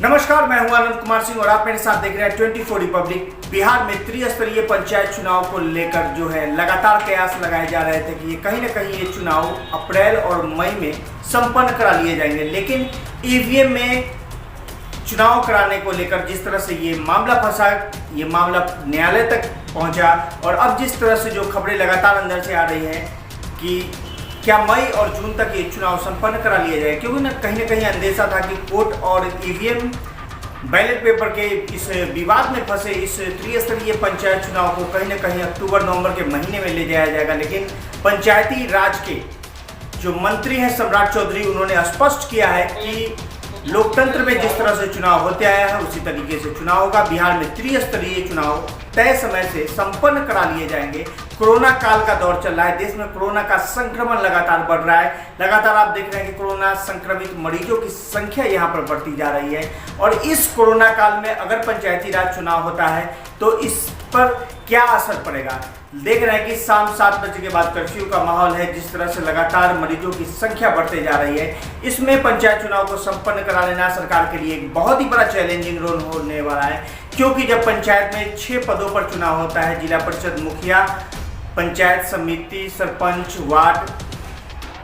नमस्कार, मैं हूं आनंद कुमार सिंह और आप मेरे साथ देख रहे हैं 24 रिपब्लिक। बिहार में त्रिस्तरीय पंचायत चुनाव को लेकर जो है लगातार कयास लगाए जा रहे थे कि ये कहीं ना कहीं ये चुनाव अप्रैल और मई में संपन्न करा लिए जाएंगे, लेकिन ईवीएम में चुनाव कराने को लेकर जिस तरह से ये मामला फंसा, ये मामला न्यायालय तक पहुंचा और अब जिस तरह से जो खबरें लगातार अंदर से आ रही हैं कि क्या मई और जून तक ये चुनाव संपन्न करा लिया जाए, क्योंकि ना कहीं अंदेशा था कि कोर्ट और ईवीएम बैलेट पेपर के इस विवाद में फंसे इस त्रिस्तरीय पंचायत चुनाव को कहीं ना कहीं अक्टूबर नवंबर के महीने में ले जाया जाएगा। लेकिन पंचायती राज के जो मंत्री हैं सम्राट चौधरी, उन्होंने स्पष्ट किया है कि लोकतंत्र में जिस तरह से चुनाव होते आया है उसी तरीके से चुनाव होगा। बिहार में त्रिस्तरीय चुनाव तय समय से संपन्न करा लिए जाएंगे। कोरोना काल का दौर चल रहा है, देश में कोरोना का संक्रमण लगातार बढ़ रहा है। लगातार आप देख रहे हैं कि कोरोना संक्रमित मरीजों की संख्या यहाँ पर बढ़ती जा रही है और इस कोरोना काल में अगर पंचायती राज चुनाव होता है तो इस पर क्या असर पड़ेगा। देख रहे हैं कि शाम 7 बजे के बाद कर्फ्यू का माहौल है, जिस तरह से लगातार मरीजों की संख्या बढ़ते जा रही है। इसमें पंचायत चुनाव को संपन्न करा लेना सरकार के लिए एक बहुत ही बड़ा चैलेंजिंग रोल होने वाला है, क्योंकि जब पंचायत में 6 पदों पर चुनाव होता है, जिला परिषद मुखिया, पंचायत समिति, सरपंच, वार्ड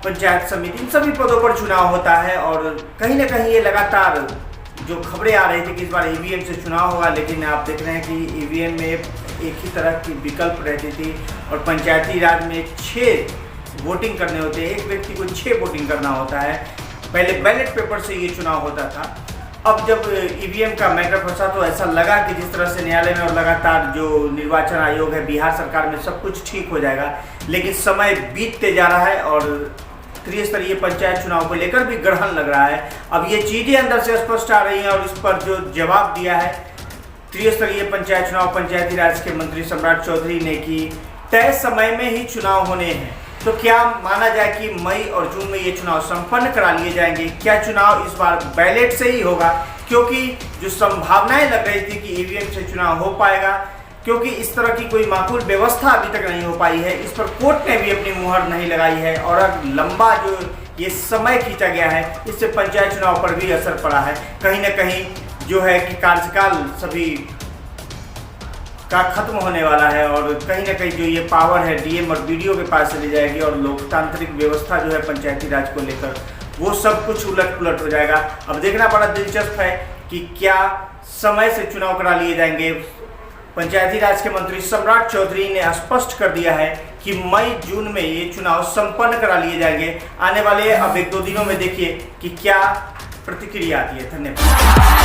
पंचायत समिति, इन सभी पदों पर चुनाव होता है और कहीं ना कहीं ये लगातार जो खबरें आ रही थी कि इस बार ईवीएम से चुनाव होगा, लेकिन आप देख रहे हैं कि ईवीएम में एक ही तरह की विकल्प रहती थी और पंचायती राज में 6 वोटिंग करने होते हैं, एक व्यक्ति को 6 वोटिंग करना होता है। पहले बैलेट पेपर से ये चुनाव होता था। अब जब ईवीएम का मैटर फंसा तो ऐसा लगा कि जिस तरह से न्यायालय में और लगातार जो निर्वाचन आयोग है, बिहार सरकार में सब कुछ ठीक हो जाएगा, लेकिन समय बीतते जा रहा है और त्रिस्तरीय पंचायत चुनाव को लेकर भी ग्रहण लग रहा है। अब ये चीज़ें अंदर से स्पष्ट आ रही हैं और इस पर जो जवाब दिया है त्रिस्तरीय पंचायत चुनाव पंचायती राज के मंत्री सम्राट चौधरी ने कि तय समय में ही चुनाव होने हैं, तो क्या माना जाए कि मई और जून में ये चुनाव संपन्न करा लिए जाएंगे? क्या चुनाव इस बार बैलेट से ही होगा? क्योंकि जो संभावनाएं लग रही थी कि ईवीएम से चुनाव हो पाएगा, क्योंकि इस तरह की कोई माकूल व्यवस्था अभी तक नहीं हो पाई है, इस पर कोर्ट ने भी अपनी मुहर नहीं लगाई है और अब लंबा जो ये समय खींचा गया है, इससे पंचायत चुनाव पर भी असर पड़ा है। कहीं ना कहीं जो है कि कार्यकाल सभी का खत्म होने वाला है और कहीं ना कहीं जो ये पावर है डीएम और बीडीओ के पास चली जाएगी और लोकतांत्रिक व्यवस्था जो है पंचायती राज को लेकर वो सब कुछ उलट पुलट हो जाएगा। अब देखना बड़ा दिलचस्प है कि क्या समय से चुनाव करा लिए जाएंगे। पंचायती राज के मंत्री सम्राट चौधरी ने स्पष्ट कर दिया है कि मई जून में ये चुनाव संपन्न करा लिए जाएंगे। आने वाले अब 1-2 दिनों में देखिए कि क्या प्रतिक्रिया आती है। धन्यवाद।